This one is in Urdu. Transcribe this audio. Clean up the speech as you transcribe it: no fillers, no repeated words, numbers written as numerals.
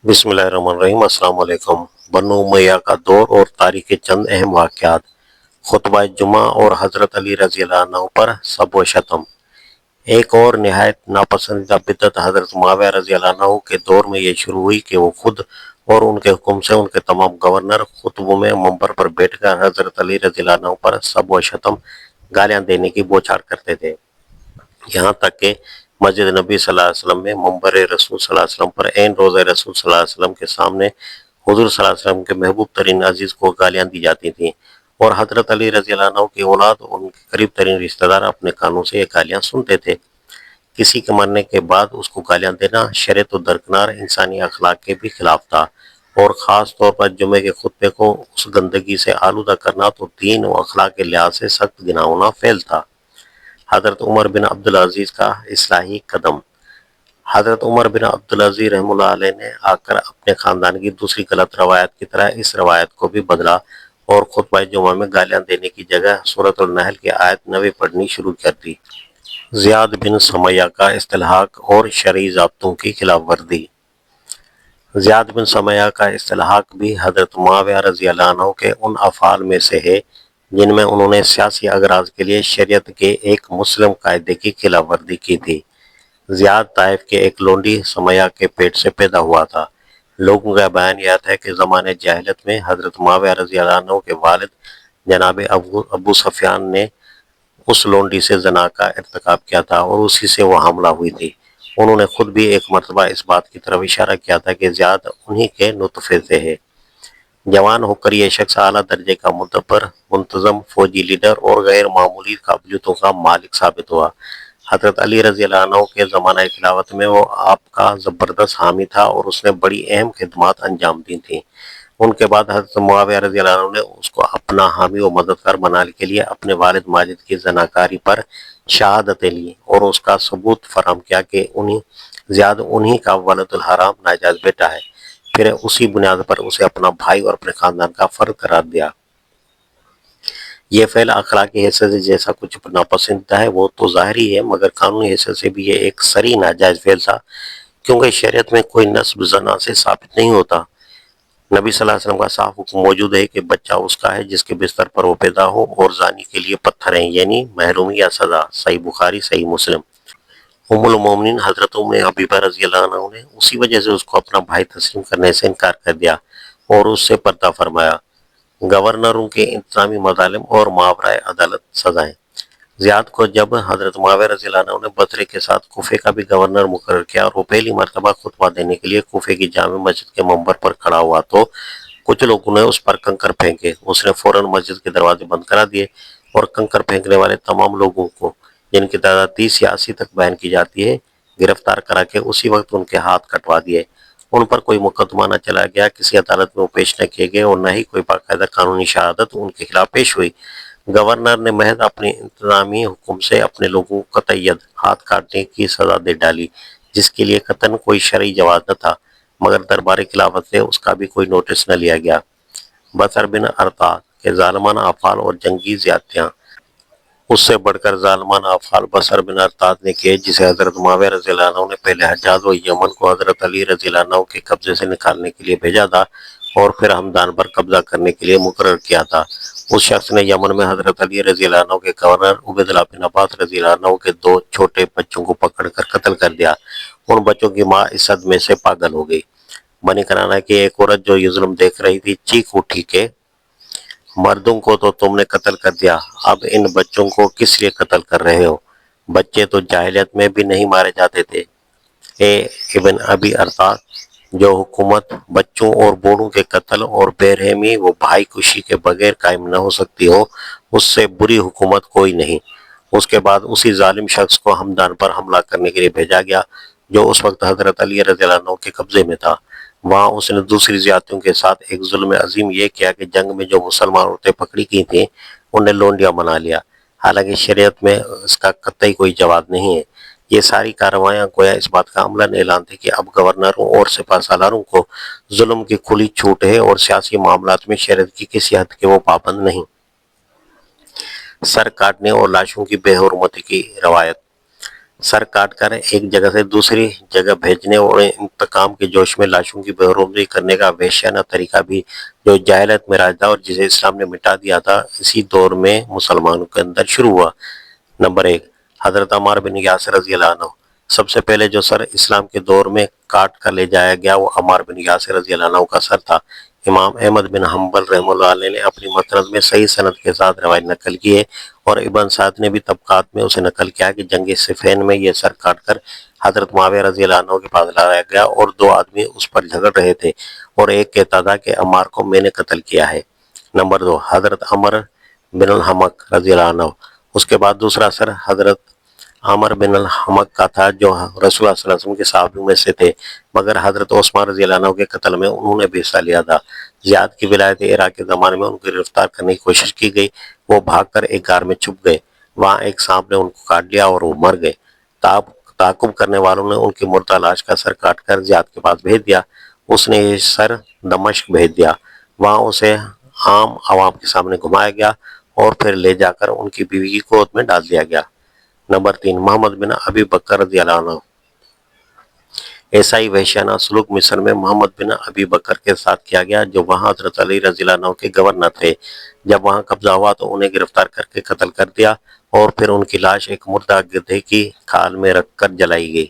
بسم اللہ الرحمن الرحیم۔ السلام علیکم۔ بنو امیہ کا دور اور تاریخ کے چند اہم واقعات۔ خطبہ جمعہ اور حضرت علی رضی اللہ عنہ پر سب و شتم۔ ایک اور نہایت ناپسندیدہ بدعت حضرت معاویہ رضی اللہ عنہ کے دور میں یہ شروع ہوئی کہ وہ خود اور ان کے حکم سے ان کے تمام گورنر خطبوں میں منبر پر بیٹھ کر حضرت علی رضی اللہ عنہ پر سب و شتم گالیاں دینے کی بوچھاڑ کرتے تھے۔ یہاں تک کہ مسجد نبی صلی اللہ علیہ وسلم میں منبر رسول صلی اللہ علیہ وسلم پر عین روضہ رسول صلی اللہ علیہ وسلم کے سامنے حضور صلی اللہ علیہ وسلم کے محبوب ترین عزیز کو گالیاں دی جاتی تھیں، اور حضرت علی رضی اللہ عنہ کی اولاد اور ان کے قریب ترین رشتہ دار اپنے کانوں سے یہ گالیاں سنتے تھے۔ کسی کے مرنے کے بعد اس کو گالیاں دینا شرعیت و درکنار انسانی اخلاق کے بھی خلاف تھا، اور خاص طور پر جمعے کے خطبے کو اس گندگی سے آلودہ کرنا تو دین و اخلاق کے لحاظ سے سخت گناہونا فعل تھا۔ حضرت عمر بن عبدالعزیز کا اصلاحی قدم۔ حضرت عمر بن عبدالعزیز رحمہ اللہ علیہ نے آ کر اپنے خاندان کی دوسری غلط روایت کی طرح اس روایت کو بھی بدلا اور خطبہ جمعہ میں گالیاں دینے کی جگہ سورۃ النحل کی آیت 9 پڑھنی شروع کر دی۔ زیاد بن سمیہ کا استلحاق اور شرعی ضابطوں کی خلاف ورزی۔ زیاد بن سمیہ کا استلحاق بھی حضرت معاویہ رضی اللہ عنہ کے ان افعال میں سے ہے جن میں انہوں نے سیاسی اغراض کے لیے شریعت کے ایک مسلم قاعدے کی خلاف ورزی کی تھی۔ زیاد طائف کے ایک لونڈی سمیہ کے پیٹ سے پیدا ہوا تھا۔ لوگوں کا بیان یہ ہے کہ زمانے جاہلیت میں حضرت معاویہ رضی اللہ عنہ کے والد جناب ابو سفیان نے اس لونڈی سے زنا کا ارتکاب کیا تھا اور اسی سے وہ حاملہ ہوئی تھی۔ انہوں نے خود بھی ایک مرتبہ اس بات کی طرف اشارہ کیا تھا کہ زیاد انہی کے نطفے سے ہے۔ جوان ہو کر یہ شخص اعلیٰ درجے کا مدبر، منتظم، فوجی لیڈر اور غیر معمولی قابلیتوں کا مالک ثابت ہوا۔ حضرت علی رضی اللہ عنہ کے زمانہ خلافت میں وہ آپ کا زبردست حامی تھا اور اس نے بڑی اہم خدمات انجام دی تھیں۔ ان کے بعد حضرت معاویہ رضی اللہ عنہ نے اس کو اپنا حامی و مددگار بنانے کے لیے اپنے والد ماجد کی زناکاری پر شہادتیں لیں اور اس کا ثبوت فراہم کیا کہ زیاد انہی کا ولد الحرام ناجائز بیٹا ہے، پھر اسی بنیاد پر اسے اپنا بھائی اور اپنے خاندان کا فرد قرار دیا۔ یہ فعل اخلاقی حیثیت سے جیسا کچھ ناپسندیدہ ہے وہ تو ظاہری ہے، مگر قانونی حیثیت سے بھی یہ ایک صریح ناجائز فعل تھا، کیونکہ شریعت میں کوئی نسب زنا سے ثابت نہیں ہوتا۔ نبی صلی اللہ علیہ وسلم کا صاف حکم موجود ہے کہ بچہ اس کا ہے جس کے بستر پر وہ پیدا ہو، اور زانی کے لیے پتھر ہیں، یعنی محرومی یا سزا۔ صحیح بخاری، صحیح مسلم۔ ام المومنین حضرت ام حبیبہ رضی اللہ عنہ نے اسی وجہ سے اس کو اپنا بھائی تسلیم کرنے سے انکار کر دیا اور اس سے پردہ فرمایا۔ گورنروں کے انتظامی مظالم اور ماورائے عدالت سزائیں۔ زیاد کو جب حضرت معاویہ رضی اللہ عنہ نے بطرے کے ساتھ کوفے کا بھی گورنر مقرر کیا اور وہ پہلی مرتبہ خطبہ دینے کے لیے کوفے کی جامع مسجد کے منبر پر کھڑا ہوا تو کچھ لوگوں نے اس پر کنکر پھینکے۔ اس نے فوراً مسجد کے دروازے بند کرا دیے اور کنکر پھینکنے والے تمام لوگوں کو، جن کی تعداد 30 یا 80 تک بیان کی جاتی ہے، گرفتار کرا کے اسی وقت ان کے ہاتھ کٹوا دیے۔ ان پر کوئی مقدمہ نہ چلا گیا، کسی عدالت میں وہ پیش نہ کیے گئے اور نہ ہی کوئی باقاعدہ قانونی شہادت ان کے خلاف پیش ہوئی۔ گورنر نے محض اپنے انتظامی حکم سے اپنے لوگوں کو قطعیت ہاتھ کاٹنے کی سزا دے ڈالی، جس کے لیے قطعاً کوئی شرعی جواز نہ تھا، مگر دربار خلافت سے اس کا بھی کوئی نوٹس نہ لیا گیا۔ بصر بن ارطاد کے ظالمانہ افعال اور جنگی زیادتیاں۔ اس سے بڑھ کر ظالمانہ افعال بصر بن ارطاد نے کیے، جسے حضرت معاویہ رضی اللہ عنہ نے پہلے حجاز و یمن کو حضرت علی رضی اللہ عنہ کے قبضے سے نکالنے کے لیے بھیجا تھا اور پھر ہمدان پر قبضہ کرنے کے لیے مقرر کیا تھا۔ اس شخص نے یمن میں حضرت علی رضی اللہ عنہ کے گورنر عبید اللہ بن عباس رضی اللہ عنہ کے 2 چھوٹے بچوں کو پکڑ کر قتل کر دیا۔ ان بچوں کی ماں اس صدمے سے پاگل ہو گئی۔ بنی کنانہ کی ایک عورت جو یہ ظلم دیکھ رہی تھی چیخ اٹھی کہ مردوں کو تو تم نے قتل کر دیا، اب ان بچوں کو کس لیے قتل کر رہے ہو؟ بچے تو جاہلیت میں بھی نہیں مارے جاتے تھے۔ اے ابن ابی ارطاد، جو حکومت بچوں اور بوڑھوں کے قتل اور بے رحمی و بھائی کشی کے بغیر قائم نہ ہو سکتی ہو، اس سے بری حکومت کوئی نہیں۔ اس کے بعد اسی ظالم شخص کو ہمدان پر حملہ کرنے کے لیے بھیجا گیا، جو اس وقت حضرت علی رضی اللہ عنہ کے قبضے میں تھا۔ وہاں اس نے دوسری زیادتیوں کے ساتھ ایک ظلم عظیم یہ کیا کہ جنگ میں جو مسلمان عورتیں پکڑی گئی تھیں انہیں لونڈیاں بنا لیا، حالانکہ شریعت میں اس کا قطعی کوئی جواز نہیں ہے۔ یہ ساری کارروائیاں گویا اس بات کا عملاً اعلان تھی کہ اب گورنروں اور سپہ سالاروں کو ظلم کی کھلی چھوٹ ہے اور سیاسی معاملات میں شریعت کی کسی حد کے وہ پابند نہیں۔ سر کاٹنے اور لاشوں کی بے حرمتی کی روایت۔ سر کاٹ کر ایک جگہ سے دوسری جگہ بھیجنے اور انتقام کے جوش میں لاشوں کی بےروزگی کرنے کا وحشیانہ طریقہ بھی جو جاہلیت میں راج تھا اور جسے اسلام نے مٹا دیا تھا، اسی دور میں مسلمانوں کے اندر شروع ہوا۔ نمبر 1، حضرت عمار بن یاسر رضی اللہ عنہ۔ سب سے پہلے جو سر اسلام کے دور میں کاٹ کر لے جایا گیا وہ عمار بن یاسر رضی اللہ عنہ کا سر تھا۔ امام احمد بن حنبل رحمہ اللہ علیہ نے اپنی مسند میں صحیح سند کے ساتھ روایت نقل کی ہے، اور ابن سعد نے بھی طبقات میں اسے نقل کیا کہ جنگ صفین میں یہ سر کاٹ کر حضرت معاویہ رضی اللہ عنہ کے پاس لایا گیا، اور دو آدمی اس پر جھگڑ رہے تھے اور ایک کہتا تھا کہ عمار کو میں نے قتل کیا ہے۔ نمبر 2، حضرت عمر بن الحمق رضی اللہ عنہ۔ اس کے بعد دوسرا سر حضرت عمر بن الحمق کا تھا، جو رسول اللہ صلی اللہ علیہ وسلم کے صحابیوں میں سے تھے، مگر حضرت عثمان رضی اللہ عنہ کے قتل میں انہوں نے بھی حصہ لیا تھا۔ زیاد کی ولایت عراق کے زمانے میں ان کو گرفتار کرنے کی کوشش کی گئی، وہ بھاگ کر ایک غار میں چھپ گئے، وہاں ایک سانپ نے ان کو کاٹ لیا اور وہ مر گئے۔ تعاقب کرنے والوں نے ان کی مردہ لاش کا سر کاٹ کر زیاد کے پاس بھیج دیا، اس نے یہ سر دمشق بھیج دیا، وہاں اسے عام عوام کے سامنے گھمایا گیا اور پھر لے جا کر ان کی بیوی کی گود میں ڈال دیا گیا۔ نمبر 3، محمد بن ابی بکر رضی اللہ عنہ۔ ایسا ہی وحشیانہ سلوک مصر میں محمد بن ابی بکر کے ساتھ کیا گیا، جو وہاں حضرت علی رضی اللہ عنہ کے گورنر تھے۔ جب وہاں قبضہ ہوا تو انہیں گرفتار کر کے قتل کر دیا، اور پھر ان کی لاش ایک مردہ گدھے کی کھال میں رکھ کر جلائی گئی۔